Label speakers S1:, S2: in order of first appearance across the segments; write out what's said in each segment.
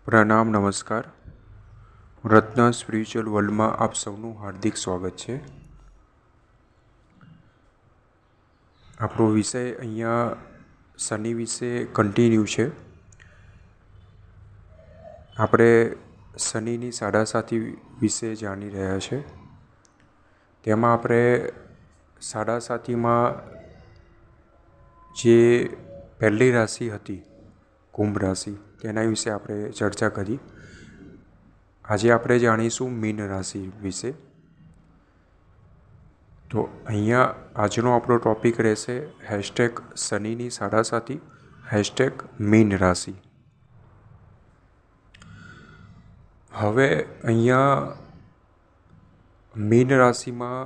S1: પ્રણામ, નમસ્કાર. રત્ન સ્પિરિચ્યુઅલ વર્લ્ડમાં આપ સૌનું હાર્દિક સ્વાગત છે. આપણો વિષય અહીંયા શનિ વિશે કન્ટિન્યુ છે. આપણે શનિની સાડાસાતી વિશે જાણી રહ્યા છે. તેમાં આપણે સાડાસાતીમાં જે પહેલી રાશિ હતી કુંભ રાશિ, તેના વિશે આપણે ચર્ચા કરી. આજે આપણે જાણીશું મીન રાશિ વિશે. તો અહીંયા આજનો આપણો ટૉપિક રહેશે #શનિની સાડાસાતી #મીન રાશિ. હવે અહીંયા મીન રાશિમાં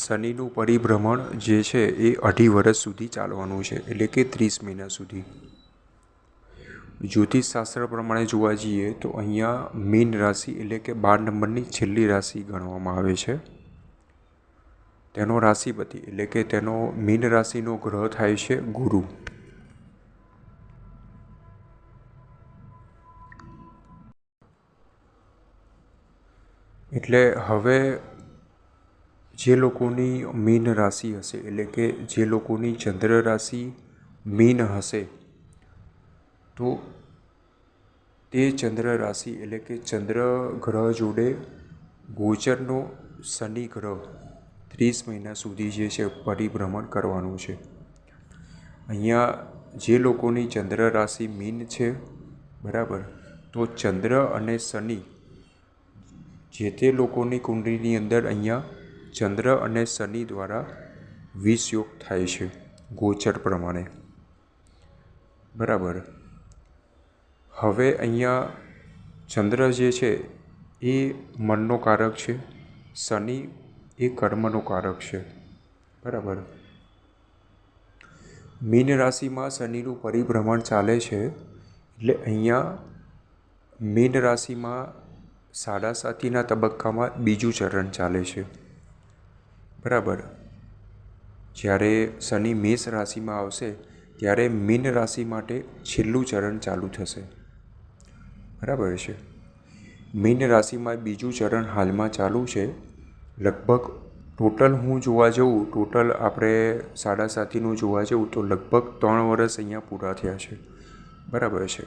S1: શનિનું પરિભ્રમણ જે છે એ 2.5 વર્ષ સુધી ચાલવાનું છે, એટલે કે 30 મહિના સુધી. જ્યોતિષશાસ્ત્ર પ્રમાણે જોવા જઈએ તો અહીંયા મીન રાશિ એટલે કે 12 નંબરની છેલ્લી રાશિ ગણવામાં આવે છે. તેનો રાશિપતિ એટલે કે તેનો મીન રાશિનો ગ્રહ થાય છે ગુરુ. એટલે હવે જે લોકોની મીન રાશિ હશે, એટલે કે જે લોકોની ચંદ્ર રાશિ મીન હશે, તો તે ચંદ્ર રાશિ એટલે કે ચંદ્ર ગ્રહ જોડે ગોચરનો શનિ ગ્રહ 30 મહિના સુધી જે છે પરિભ્રમણ કરવાનું છે. અહીંયા જે લોકોની ચંદ્ર રાશિ મીન છે, બરાબર, તો ચંદ્ર અને શનિ જે તે લોકોની કુંડળીની અંદર અહીંયા ચંદ્ર અને શનિ દ્વારા 20 યોગ થાય છે ગોચર પ્રમાણે, બરાબર. હવે અહીંયા ચંદ્ર જે છે એ મનનો કારક છે, શનિ એ કર્મનો કારક છે, બરાબર. મીન રાશિમાં શનિનું પરિભ્રમણ ચાલે છે, એટલે અહીંયા મીન રાશિમાં સાડાસાતીના તબક્કામાં બીજું ચરણ ચાલે છે, બરાબર. જ્યારે શનિ મેષ રાશિમાં આવશે ત્યારે મીન રાશિ માટે છેલ્લું ચરણ ચાલુ થશે, બરાબર છે. મીન રાશિમાં બીજું ચરણ હાલમાં ચાલુ છે. લગભગ ટોટલ હું જોવા જઉં, ટોટલ આપણે સાડાસાતીનું જોવા જવું તો લગભગ 3 વર્ષ અહીંયા પૂરા થયા છે, બરાબર છે.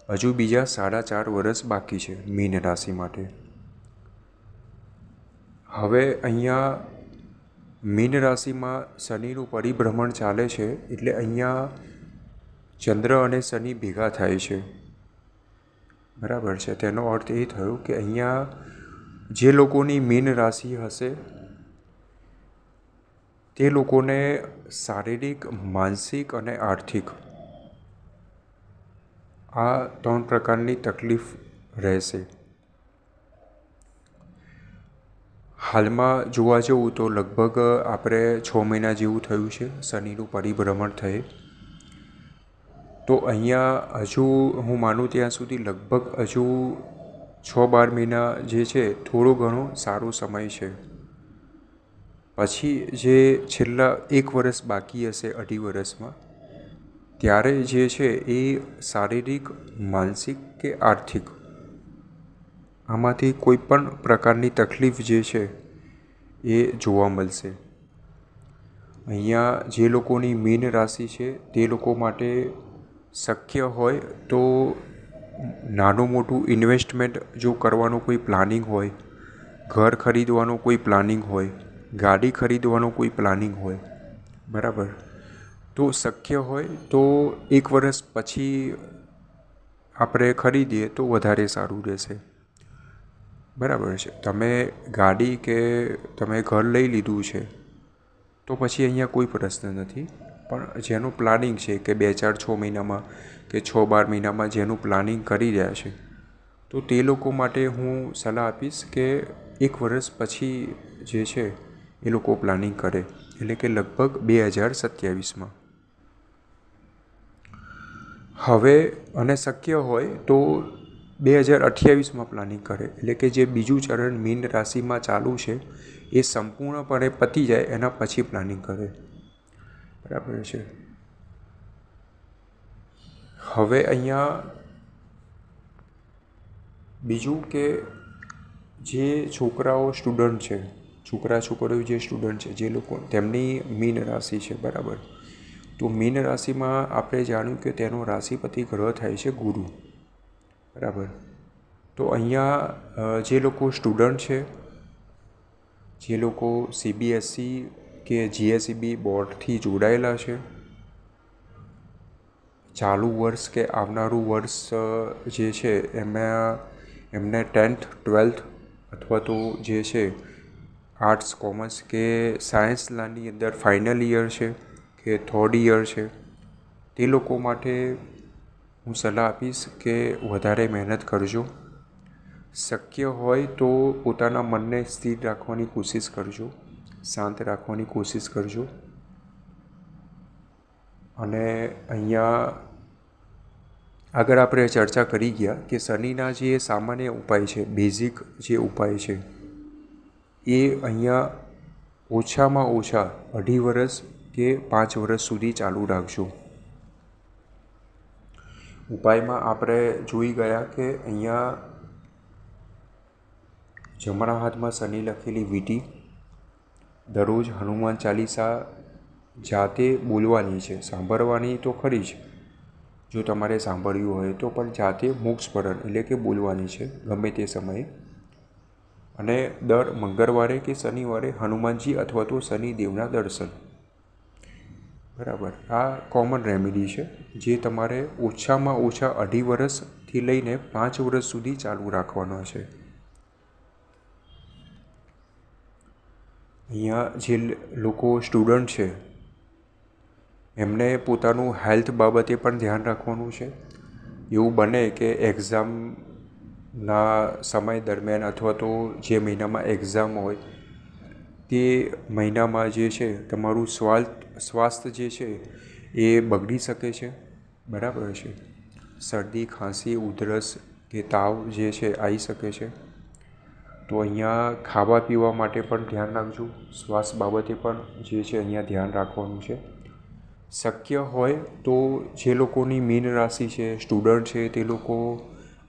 S1: હજુ બીજા 4.5 વર્ષ બાકી છે મીન રાશિ માટે. હવે અહીંયા મીન રાશિમાં શનિનું પરિભ્રમણ ચાલે છે, એટલે અહીંયા ચંદ્ર અને શનિ ભેગા થાય છે, બરાબર છે. તેનો અર્થ એ થયો કે અહીંયા જે લોકોની મીન રાશિ હશે તે લોકોને શારીરિક, માનસિક અને આર્થિક આ 3 પ્રકારની તકલીફ રહેશે. હાલમાં જોવા જવું તો લગભગ આપણે 6 મહિના જેવું થયું છે શનિનું પરિભ્રમણ થયે. તો અહીંયા હજુ હું માનું ત્યાં સુધી લગભગ હજુ 6-12 મહિના જે છે થોડો ઘણો સારો સમય છે. પછી જે છેલ્લા 1 વર્ષ બાકી હશે 2.5 વર્ષમાં, ત્યારે જે છે એ શારીરિક, માનસિક કે આર્થિક આમાંથી કોઈ પણ પ્રકારની તકલીફ જે છે એ જોવા મળશે. અહીંયા જે લોકોની મીન રાશિ છે તે લોકો માટે શક્ય હોય તો નાનું મોટું ઇન્વેસ્ટમેન્ટ જો કરવાનું કોઈ પ્લાનિંગ હોય, ઘર ખરીદવાનું કોઈ પ્લાનિંગ હોય, ગાડી ખરીદવાનું કોઈ પ્લાનિંગ હોય, બરાબર, તો શક્ય હોય તો 1 વર્ષ પછી આપણે ખરીદીએ તો વધારે સારું રહેશે, બરાબર છે. તમે ગાડી કે તમે ઘર લઈ લીધું છે તો પછી અહીંયા કોઈ પ્રશ્ન નથી, પણ જેનું પ્લાનિંગ છે કે 2-4-6 મહિનામાં કે 6-12 મહિનામાં જેનું પ્લાનિંગ કરી રહ્યા છે, તો તે લોકો માટે હું સલાહ આપીશ કે 1 વર્ષ પછી જે છે એ લોકો પ્લાનિંગ કરે, એટલે કે લગભગ 2027માં. હવે અને શક્ય હોય તો 2028માં પ્લાનિંગ કરે, એટલે કે જે બીજું ચરણ મીન રાશિમાં ચાલુ છે એ સંપૂર્ણપણે પતી જાય એના પછી પ્લાનિંગ કરે, બરાબર છે. હવે અહીંયા બીજું કે જે છોકરાઓ સ્ટુડન્ટ છે, છોકરીઓ જે સ્ટુડન્ટ છે, જે લોકો તેમની મીન રાશિ છે, બરાબર. તો મીન રાશિમાં આપણે જાણ્યું કે તેનો રાશિપતિ ગ્રહ થાય છે ગુરુ, બરાબર. તો અહીંયા જે લોકો સ્ટુડન્ટ છે, જે લોકો CBSE કે GSEB બોર્ડથી જોડાયેલા છે, ચાલુ વર્ષ કે આવનારું વર્ષ જે છે એમને 10th 12th અથવા તો જે છે આર્ટ્સ, કોમર્સ કે સાયન્સની અંદર ફાઇનલ યર છે કે થર્ડ યર છે, તે લોકો માટે હું સલાહ આપીશ કે વધારે મહેનત કરજો. શક્ય હોય તો પોતાના મનને સ્થિર રાખવાની કોશિશ કરજો, શાંત રાખવાની કોશિશ કરજો. અને અહીંયા આગળ આપણે ચર્ચા કરી ગયા કે શનિના જે સામાન્ય ઉપાય છે, બેઝિક જે ઉપાય છે, એ અહીંયા ઓછામાં ઓછા 2.5 વર્ષ કે 5 વર્ષ સુધી ચાલુ રાખજો. ઉપાયમાં આપણે જોઈ ગયા કે અહીંયા જમણા હાથમાં શનિ લખેલી વીંટી, દરરોજ હનુમાન ચાલીસા જાતે બોલવાની છે, સાંભળવાની તો ખરી જ, જો તમારે સાંભળ્યું હોય તો, પણ જાતે મોક્ષપરણ એટલે કે બોલવાની છે ગમે તે સમયે. અને દર મંગળવારે કે શનિવારે હનુમાનજી અથવા તો શનિદેવના દર્શન, બરાબર. આ કોમન રેમેડી છે જે તમારે ઓછામાં ઓછા 2.5 વર્ષથી લઈને 5 વર્ષ સુધી ચાલુ રાખવાનો છે. અહીંયા જે લોકો સ્ટુડન્ટ છે એમને પોતાનું હેલ્થ બાબતે પણ ધ્યાન રાખવાનું છે. એવું બને કે એક્ઝામના સમય દરમિયાન અથવા તો જે મહિનામાં એક્ઝામ હોય તે મહિનામાં જે છે તમારું સ્વાસ્થ્ય જે છે એ બગડી શકે છે, બરાબર છે. શરદી, ખાંસી, ઉધરસ કે તાવ જે છે આવી શકે છે. તો અહીંયા ખાવા પીવા માટે પણ ધ્યાન રાખજો, શ્વાસ બાબતે પણ જે છે અહીંયા ધ્યાન રાખવાનું છે. શક્ય હોય તો જે લોકોની મીન રાશિ છે, સ્ટુડન્ટ છે, તે લોકો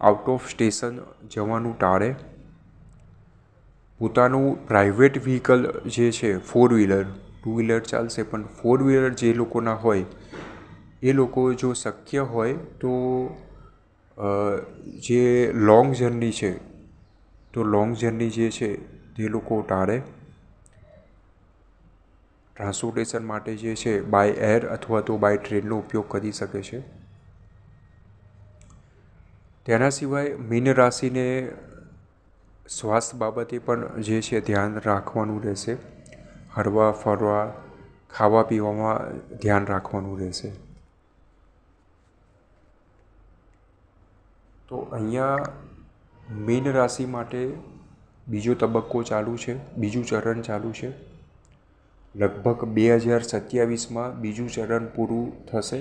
S1: આઉટ ઓફ સ્ટેશન જવાનું ટાળે. પોતાનું પ્રાઇવેટ વ્હીકલ જે છે, 4 વ્હીલર, 2 વ્હીલર ચાલશે પણ 4 વ્હીલર જે લોકોના હોય એ લોકો જો શક્ય હોય તો જે લોંગ જર્ની છે, તો લોંગ જર્ની જે છે તે લોકો ટાળે. ટ્રાન્સપોર્ટેશન માટે જે છે બાય એર અથવા તો બાય ટ્રેનનો ઉપયોગ કરી શકે છે. તેના સિવાય મીન રાશિને સ્વાસ્થ્ય બાબતે પણ જે છે ધ્યાન રાખવાનું રહેશે. હરવા ફરવા, ખાવા પીવામાં ધ્યાન રાખવાનું રહેશે. તો અહીંયા મીન રાશિ માટે બીજો તબક્કો ચાલુ છે, બીજું ચરણ ચાલુ છે. લગભગ 2027માં બીજું ચરણ પૂરું થશે.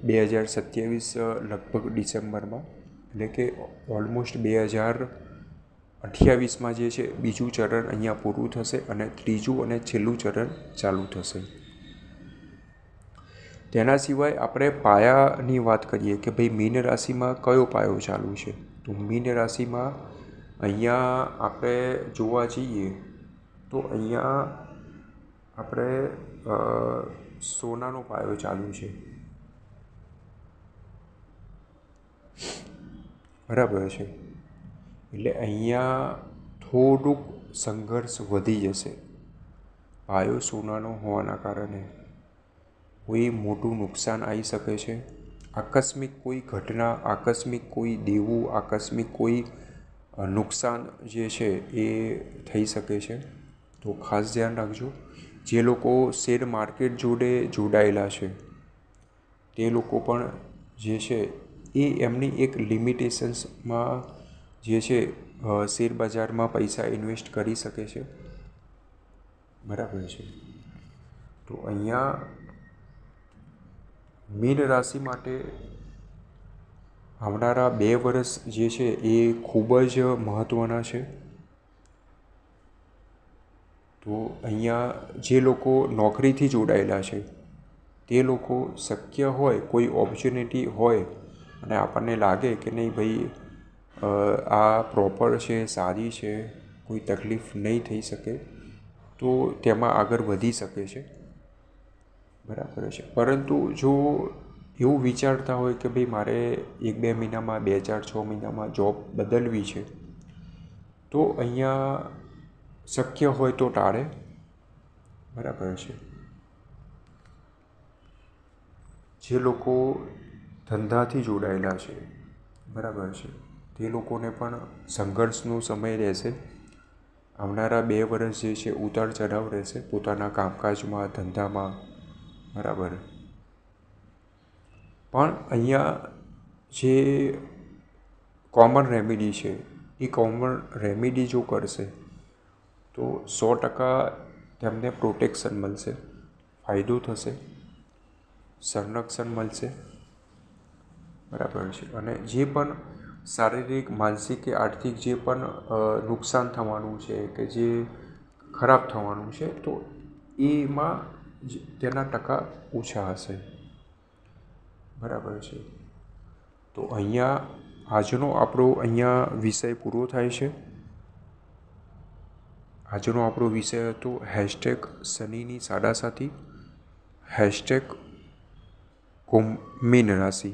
S1: 2027 લગભગ ડિસેમ્બરમાં, એટલે કે ઓલમોસ્ટ 2028માં જે છે બીજું ચરણ અહીંયા પૂરું થશે અને ત્રીજું અને છેલ્લું ચરણ ચાલુ થશે. તેના સિવાય આપણે પાયાની વાત કરીએ કે ભાઈ મીન રાશિમાં કયો પાયો ચાલુ છે. તો મીન રાશિમાં અહીંયા આપણે જોવા જઈએ તો અહીંયા આપણે સોનાનો પાયો ચાલુ છે, બરાબર છે. એટલે અહીંયા થોડુંક સંઘર્ષ વધી જશે. પાયો સોનાનો હોવાના કારણે કોઈ મોટું નુકસાન આવી શકે છે. આકસ્મિક કોઈ ઘટના, આકસ્મિક કોઈ દેવું, આકસ્મિક કોઈ નુકસાન જે છે એ થઈ શકે છે. તો ખાસ ધ્યાન રાખજો. જે લોકો શેર માર્કેટ જોડે જોડાયેલા છે તે લોકો પણ જે છે એ એમની એક લિમિટેશન્સમાં જે છે શેર બજારમાં પૈસા ઇન્વેસ્ટ કરી શકે છે, બરાબર છે. તો અહીંયા મીન રાશિ માટે આવનારા 2 વર્ષ જે છે એ ખૂબ જ મહત્ત્વના છે. તો અહીંયા જે લોકો નોકરીથી જોડાયેલા છે તે લોકો શક્ય હોય કોઈ ઓપોર્ચ્યુનિટી હોય અને આપણને લાગે કે નહીં ભાઈ આ પ્રોપર છે, સારી છે, કોઈ તકલીફ નહીં થઈ શકે તો તેમાં આગળ વધી શકે છે. બરાબર છે. પરંતુ જો એવું વિચારતા હોય કે ભાઈ મારે 1-2 મહિનામાં, 2, 4, 6 મહિનામાં જોબ બદલવી છે, તો અહીંયા શક્ય હોય તો ટાળે. બરાબર છે. જે લોકો ધંધાથી જોડાયેલા છે, બરાબર છે, તે લોકોને પણ સંઘર્ષનો સમય રહેશે. આવનારા 2 વર્ષ જે છે ઉતાર ચઢાવ રહેશે પોતાના કામકાજમાં, ધંધામાં. બરાબર. પણ અહીંયા જે કોમન રેમેડી છે એ કોમન રેમેડી જો કરશે તો 100% તેમને પ્રોટેક્શન મળશે, ફાયદો થશે, સંરક્ષણ મળશે. બરાબર છે. અને જે પણ શારીરિક, માનસિક કે આર્થિક જે પણ નુકસાન થવાનું છે કે જે ખરાબ થવાનું છે તો એમાં તેના ટકા ઓછા હશે. બરાબર છે. તો આજનો આપણો વિષય પૂરો થાય છે. આજનો આપણો વિષય હતો #શનિની સાડાસાતી, #મીન રાશિ.